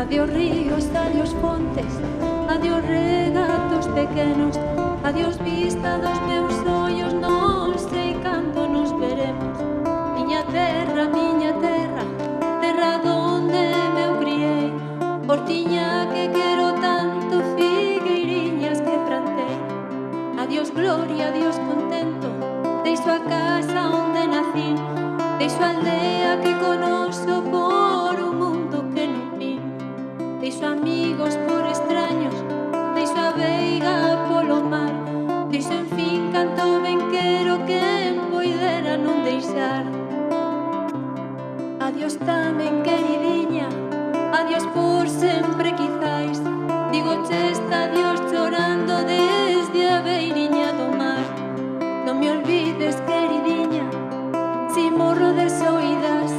Adiós ríos, adiós fontes, adiós regatos pequenos, adiós vista dos meus ollos, non sei cando nos veremos. Miña terra, terra donde me criei, hortiña que quero tanto, figueiriñas que plantei. Adiós gloria, adiós contento, deixo a casa onde nací, deixo a aldea que conoso por un mundo que non vi. Deixo amigos por extraños, deixo a veiga polo mar, deixo en fin canto ben quero que poidera non deixar. Adiós tamén queridiña, adiós por sempre quizais, digoche esta adiós chorando desde a beiriña do mar. Non me olvides queridiña, si morro de soidás,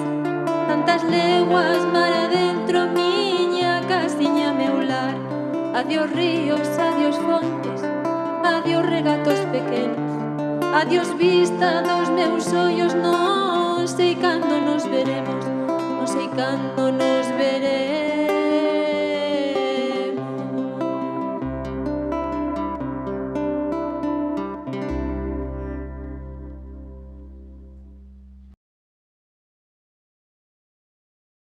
tantas leguas mar adentro, miña casiña meu lar. Adiós ríos, adiós fontes, adiós regatos pequenos, adiós vista dos meus ollos, non sei cando nos veremos, non sei cando nos